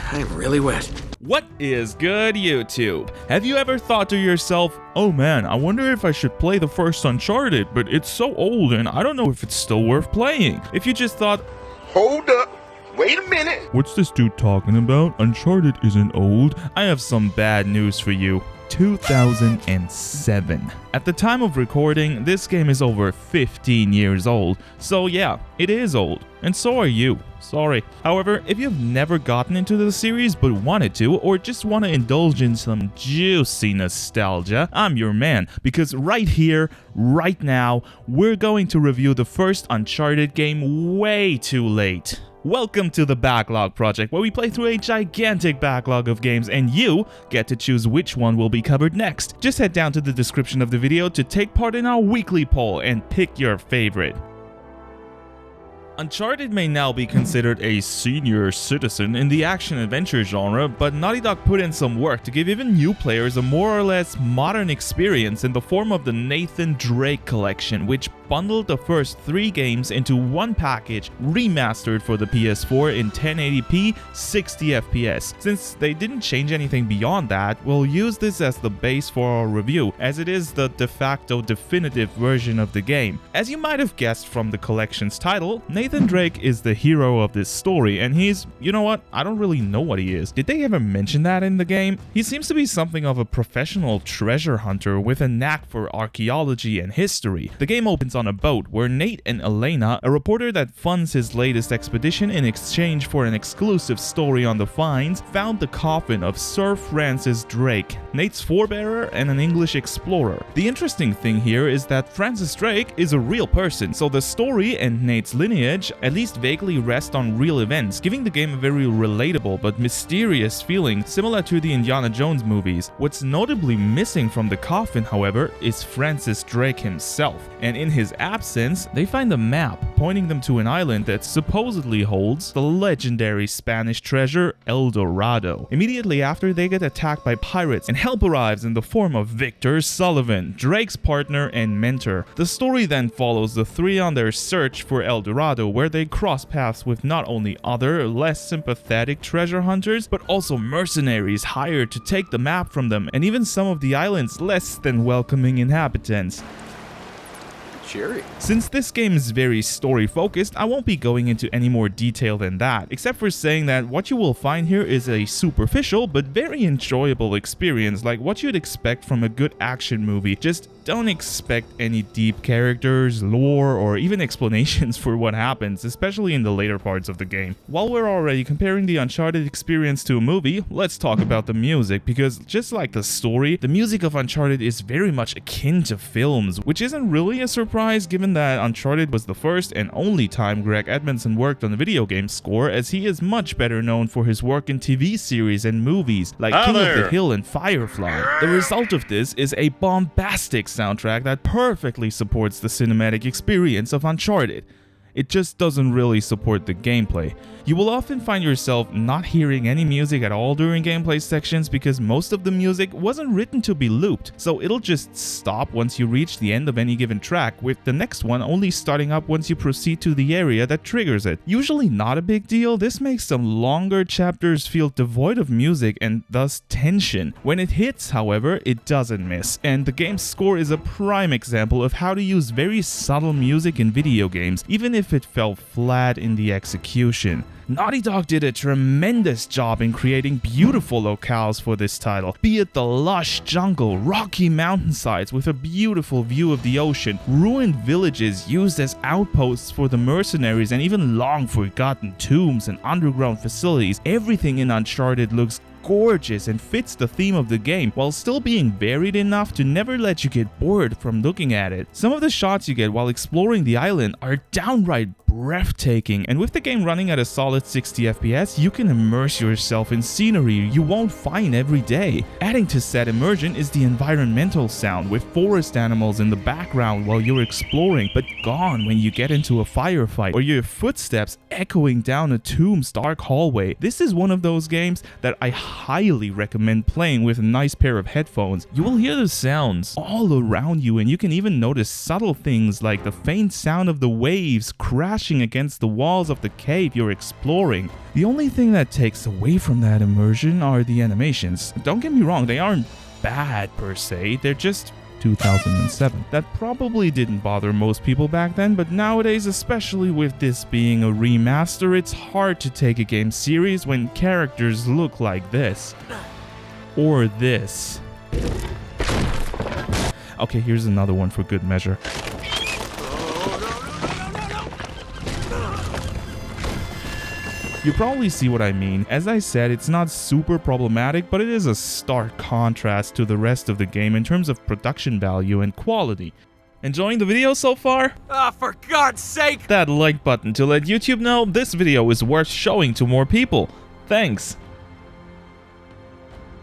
I'm really wet. What is good, YouTube? Have you ever thought to yourself, oh man, I wonder if I should play the first Uncharted, but it's so old and I don't know if it's still worth playing. If you just thought, hold up, wait a minute. What's this dude talking about? Uncharted isn't old. I have some bad news for you. 2007. At the time of recording, this game is over 15 years old. So yeah, it is old. And so are you. Sorry. However, if you've never gotten into the series but wanted to, or just want to indulge in some juicy nostalgia, I'm your man, because right here, right now, we're going to review the first Uncharted game way too late. Welcome to the Backlog project, where we play through a gigantic backlog of games and you get to choose which one will be covered next. Just head down to the description of the video to take part in our weekly poll and pick your favorite. Uncharted may now be considered a senior citizen in the action-adventure genre, but Naughty Dog put in some work to give even new players a more or less modern experience in the form of the Nathan Drake Collection, which bundled the first 3 games into one package, remastered for the PS4 in 1080p 60fps. Since they didn't change anything beyond that, we'll use this as the base for our review, as it is the de facto definitive version of the game. As you might have guessed from the collection's title, Nathan Drake is the hero of this story, and he's, you know what, I don't really know what he is. Did they ever mention that in the game? He seems to be something of a professional treasure hunter with a knack for archaeology and history. The game opens on a boat where Nate and Elena, a reporter that funds his latest expedition in exchange for an exclusive story on the finds, found the coffin of Sir Francis Drake, Nate's forebearer and an English explorer. The interesting thing here is that Francis Drake is a real person, so the story and Nate's lineage at least vaguely rest on real events, giving the game a very relatable but mysterious feeling similar to the Indiana Jones movies. What's notably missing from the coffin, however, is Francis Drake himself, and in his absence, they find a map pointing them to an island that supposedly holds the legendary Spanish treasure El Dorado. Immediately after, they get attacked by pirates, and help arrives in the form of Victor Sullivan, Drake's partner and mentor. The story then follows the 3 on their search for El Dorado, where they cross paths with not only other, less sympathetic treasure hunters, but also mercenaries hired to take the map from them, and even some of the island's less than welcoming inhabitants. Cheery. Since this game is very story focused, I won't be going into any more detail than that, except for saying that what you will find here is a superficial but very enjoyable experience, like what you'd expect from a good action movie. Just don't expect any deep characters, lore, or even explanations for what happens, especially in the later parts of the game. While we're already comparing the Uncharted experience to a movie, let's talk about the music, because just like the story, the music of Uncharted is very much akin to films, which isn't really a surprise given that Uncharted was the first and only time Greg Edmonson worked on a video game score, as he is much better known for his work in TV series and movies like King of the Hill and Firefly. The result of this is a bombastic soundtrack that perfectly supports the cinematic experience of Uncharted. It just doesn't really support the gameplay. You will often find yourself not hearing any music at all during gameplay sections because most of the music wasn't written to be looped, so it'll just stop once you reach the end of any given track, with the next one only starting up once you proceed to the area that triggers it. Usually not a big deal, this makes some longer chapters feel devoid of music and thus tension. When it hits, however, it doesn't miss, and the game's score is a prime example of how to use very subtle music in video games, even if it fell flat in the execution. Naughty Dog did a tremendous job in creating beautiful locales for this title, be it the lush jungle, rocky mountainsides with a beautiful view of the ocean, ruined villages used as outposts for the mercenaries, and even long forgotten tombs and underground facilities. Everything in Uncharted looks gorgeous and fits the theme of the game, while still being varied enough to never let you get bored from looking at it. Some of the shots you get while exploring the island are downright breathtaking, and with the game running at a solid 60fps, you can immerse yourself in scenery you won't find every day. Adding to said immersion is the environmental sound, with forest animals in the background while you're exploring, but gone when you get into a firefight, or your footsteps echoing down a tomb's dark hallway. This is one of those games that I highly recommend playing with a nice pair of headphones. You will hear the sounds all around you, and you can even notice subtle things like the faint sound of the waves crashing pushing against the walls of the cave you're exploring. The only thing that takes away from that immersion are the animations. Don't get me wrong, they aren't bad per se, they're just 2007. That probably didn't bother most people back then, but nowadays, especially with this being a remaster, it's hard to take a game serious when characters look like this. Or this. Okay, here's another one for good measure. You probably see what I mean. As I said, it's not super problematic, but it is a stark contrast to the rest of the game in terms of production value and quality. Enjoying the video so far? For God's sake! That like button to let YouTube know this video is worth showing to more people. Thanks.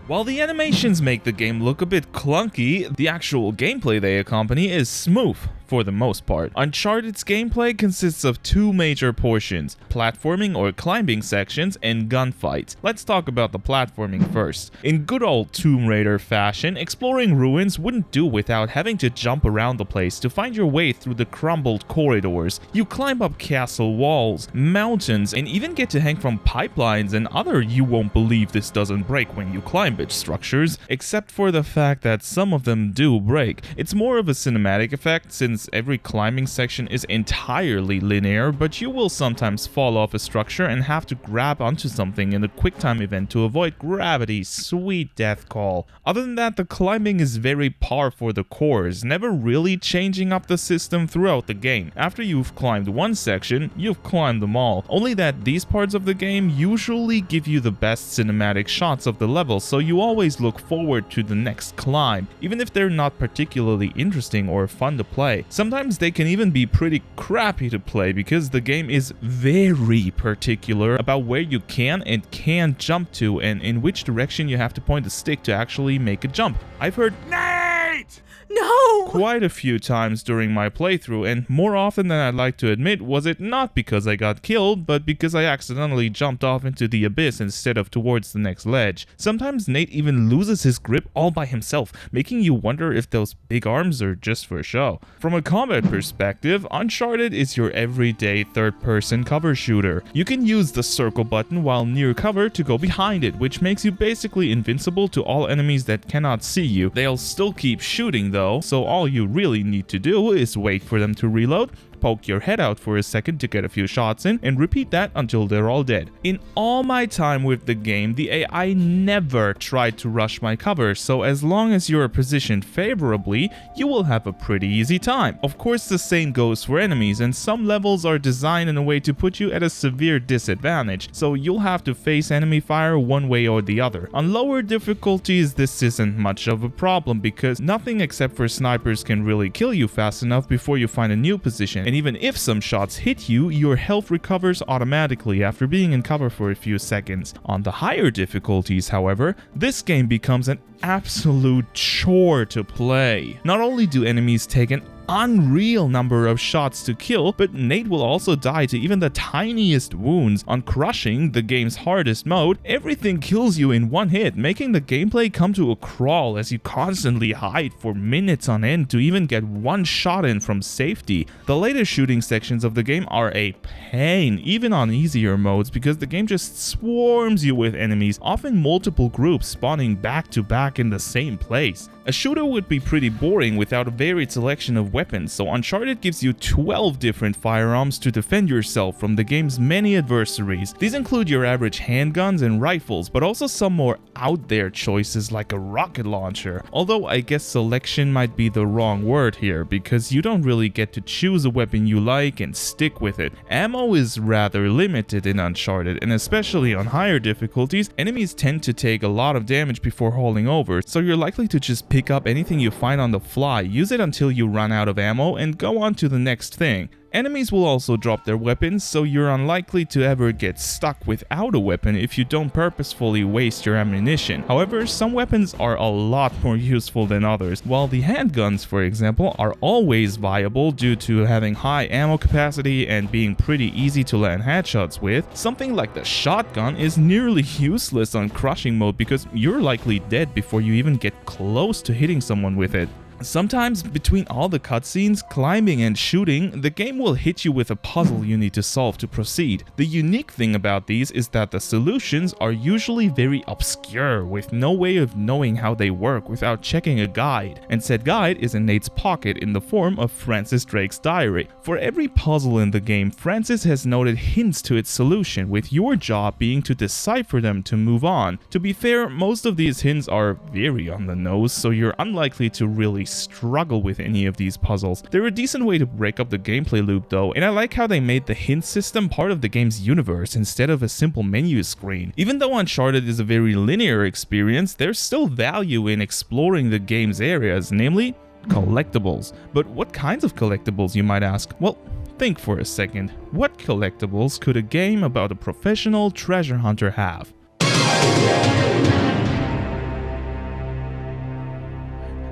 While the animations make the game look a bit clunky, the actual gameplay they accompany is smooth, for the most part. Uncharted's gameplay consists of two major portions, platforming or climbing sections and gunfights. Let's talk about the platforming first. In good old Tomb Raider fashion, exploring ruins wouldn't do without having to jump around the place to find your way through the crumbled corridors. You climb up castle walls, mountains, and even get to hang from pipelines and other you won't believe this doesn't break when you climb it structures, except for the fact that some of them do break. It's more of a cinematic effect since every climbing section is entirely linear, but you will sometimes fall off a structure and have to grab onto something in a QuickTime event to avoid gravity's sweet death call. Other than that, the climbing is very par for the course, never really changing up the system throughout the game. After you've climbed one section, you've climbed them all, only that these parts of the game usually give you the best cinematic shots of the level, so you always look forward to the next climb, even if they're not particularly interesting or fun to play. Sometimes they can even be pretty crappy to play because the game is very particular about where you can and can't jump to and in which direction you have to point the stick to actually make a jump. I've heard Nate! No! Quite a few times during my playthrough, and more often than I'd like to admit was it not because I got killed, but because I accidentally jumped off into the abyss instead of towards the next ledge. Sometimes Nate even loses his grip all by himself, making you wonder if those big arms are just for show. From a combat perspective, Uncharted is your everyday third-person cover shooter. You can use the circle button while near cover to go behind it, which makes you basically invincible to all enemies that cannot see you. They'll still keep shooting though, so all you really need to do is wait for them to reload, poke your head out for a second to get a few shots in, and repeat that until they're all dead. In all my time with the game, the AI never tried to rush my cover, so as long as you're positioned favorably, you will have a pretty easy time. Of course, the same goes for enemies, and some levels are designed in a way to put you at a severe disadvantage, so you'll have to face enemy fire one way or the other. On lower difficulties, this isn't much of a problem because nothing except for snipers can really kill you fast enough before you find a new position. And even if some shots hit you, your health recovers automatically after being in cover for a few seconds. On the higher difficulties, however, this game becomes an absolute chore to play. Not only do enemies take an unreal number of shots to kill, but Nate will also die to even the tiniest wounds. On Crushing, the game's hardest mode, everything kills you in one hit, making the gameplay come to a crawl as you constantly hide for minutes on end to even get one shot in from safety. The later shooting sections of the game are a pain, even on easier modes, because the game just swarms you with enemies, often multiple groups spawning back to back in the same place. A shooter would be pretty boring without a varied selection of weapons, so Uncharted gives you 12 different firearms to defend yourself from the game's many adversaries. These include your average handguns and rifles, but also some more out there choices like a rocket launcher. Although I guess selection might be the wrong word here, because you don't really get to choose a weapon you like and stick with it. Ammo is rather limited in Uncharted, and especially on higher difficulties, enemies tend to take a lot of damage before hauling over, so you're likely to just pick up anything you find on the fly, use it until you run out of ammo, and go on to the next thing. Enemies will also drop their weapons, so you're unlikely to ever get stuck without a weapon if you don't purposefully waste your ammunition. However, some weapons are a lot more useful than others, while the handguns, for example, are always viable due to having high ammo capacity and being pretty easy to land headshots with. Something like the shotgun is nearly useless on Crushing mode because you're likely dead before you even get close to hitting someone with it. Sometimes between all the cutscenes, climbing and shooting, the game will hit you with a puzzle you need to solve to proceed. The unique thing about these is that the solutions are usually very obscure, with no way of knowing how they work without checking a guide, and said guide is in Nate's pocket in the form of Francis Drake's diary. For every puzzle in the game, Francis has noted hints to its solution, with your job being to decipher them to move on. To be fair, most of these hints are very on the nose, so you're unlikely to really struggle with any of these puzzles. They're a decent way to break up the gameplay loop though, and I like how they made the hint system part of the game's universe instead of a simple menu screen. Even though Uncharted is a very linear experience, there's still value in exploring the game's areas, namely collectibles. But what kinds of collectibles, you might ask? Well, think for a second. What collectibles could a game about a professional treasure hunter have?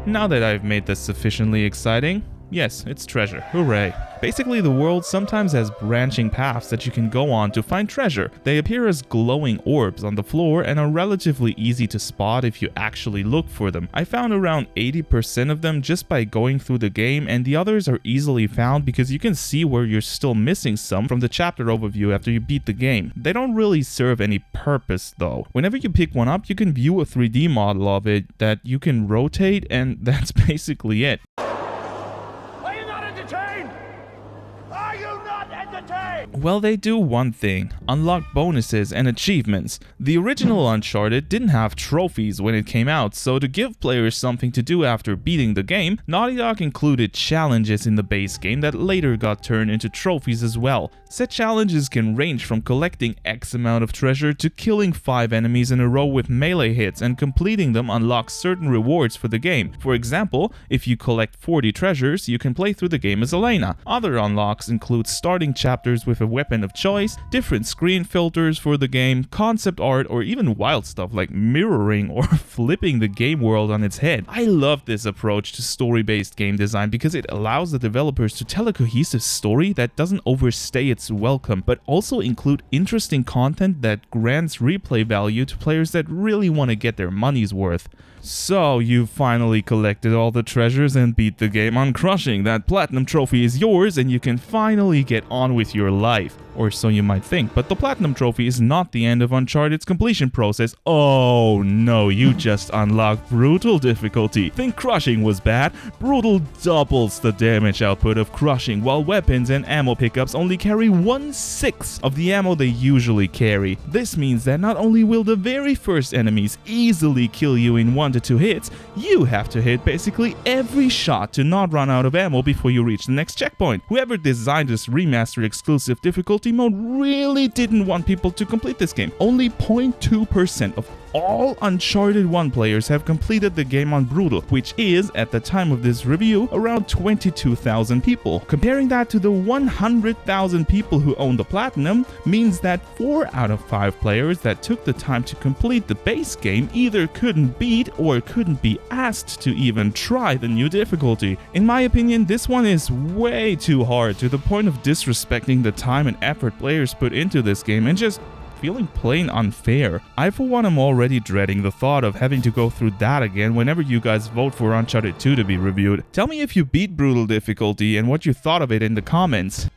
Now that I've made this sufficiently exciting, yes, it's treasure. Hooray. Basically, the world sometimes has branching paths that you can go on to find treasure. They appear as glowing orbs on the floor and are relatively easy to spot if you actually look for them. I found around 80% of them just by going through the game, and the others are easily found because you can see where you're still missing some from the chapter overview after you beat the game. They don't really serve any purpose though. Whenever you pick one up, you can view a 3D model of it that you can rotate, and that's basically it. Well, they do one thing: unlock bonuses and achievements. The original Uncharted didn't have trophies when it came out, so to give players something to do after beating the game, Naughty Dog included challenges in the base game that later got turned into trophies as well. Said challenges can range from collecting X amount of treasure to killing 5 enemies in a row with melee hits, and completing them unlocks certain rewards for the game. For example, if you collect 40 treasures, you can play through the game as Elena. Other unlocks include starting chapters with a weapon of choice, different screen filters for the game, concept art, or even wild stuff like mirroring or flipping the game world on its head. I love this approach to story-based game design because it allows the developers to tell a cohesive story that doesn't overstay its welcome, but also include interesting content that grants replay value to players that really want to get their money's worth. So, you've finally collected all the treasures and beat the game on crushing. That platinum trophy is yours and you can finally get on with your life. Or so you might think, but the platinum trophy is not the end of Uncharted's completion process. Oh no, you just unlocked brutal difficulty. Think crushing was bad? Brutal doubles the damage output of crushing, while weapons and ammo pickups only carry 1/6 of the ammo they usually carry. This means that not only will the very first enemies easily kill you in 1 to 2 hits, you have to hit basically every shot to not run out of ammo before you reach the next checkpoint. Whoever designed this remaster exclusive difficulty mode really didn't want people to complete this game. Only 0.2% of all Uncharted 1 players have completed the game on Brutal, which is, at the time of this review, around 22,000 people. Comparing that to the 100,000 people who own the Platinum means that 4 out of 5 players that took the time to complete the base game either couldn't beat or couldn't be asked to even try the new difficulty. In my opinion, this one is way too hard, to the point of disrespecting the time and effort players put into this game and just feeling plain unfair. I for one am already dreading the thought of having to go through that again whenever you guys vote for Uncharted 2 to be reviewed. Tell me if you beat Brutal difficulty and what you thought of it in the comments.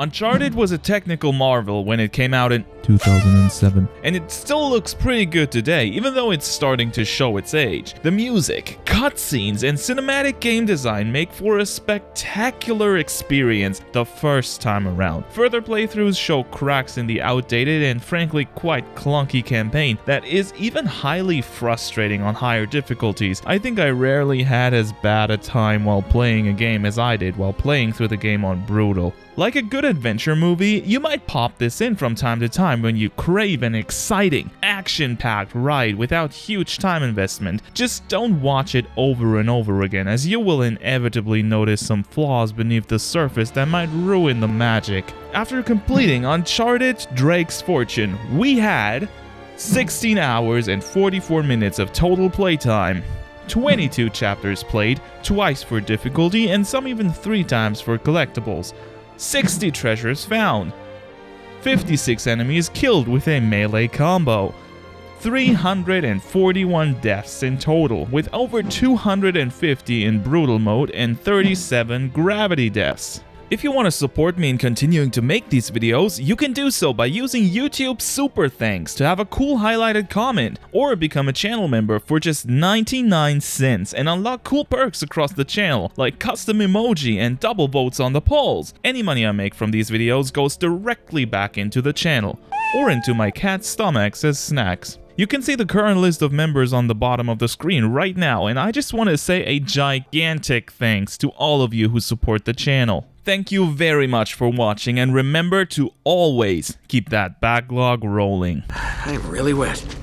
Uncharted was a technical marvel when it came out in 2007, and it still looks pretty good today, even though it's starting to show its age. The music, cutscenes, and cinematic game design make for a spectacular experience the first time around. Further playthroughs show cracks in the outdated and frankly quite clunky campaign that is even highly frustrating on higher difficulties. I think I rarely had as bad a time while playing a game as I did while playing through the game on Brutal. Like a good adventure movie, you might pop this in from time to time when you crave an exciting, action-packed ride without huge time investment. Just don't watch it over and over again, as you will inevitably notice some flaws beneath the surface that might ruin the magic. After completing Uncharted Drake's Fortune, we had 16 hours and 44 minutes of total playtime. 22 chapters played, twice for difficulty and some even 3 times for collectibles. 60 treasures found, 56 enemies killed with a melee combo, 341 deaths in total, with over 250 in brutal mode and 37 gravity deaths. If you want to support me in continuing to make these videos, you can do so by using YouTube Super Thanks to have a cool highlighted comment, or become a channel member for just 99 cents and unlock cool perks across the channel, like custom emoji and double votes on the polls. Any money I make from these videos goes directly back into the channel, or into my cat's stomachs as snacks. You can see the current list of members on the bottom of the screen right now, and I just want to say a gigantic thanks to all of you who support the channel. Thank you very much for watching, and remember to always keep that backlog rolling. I'm really wet.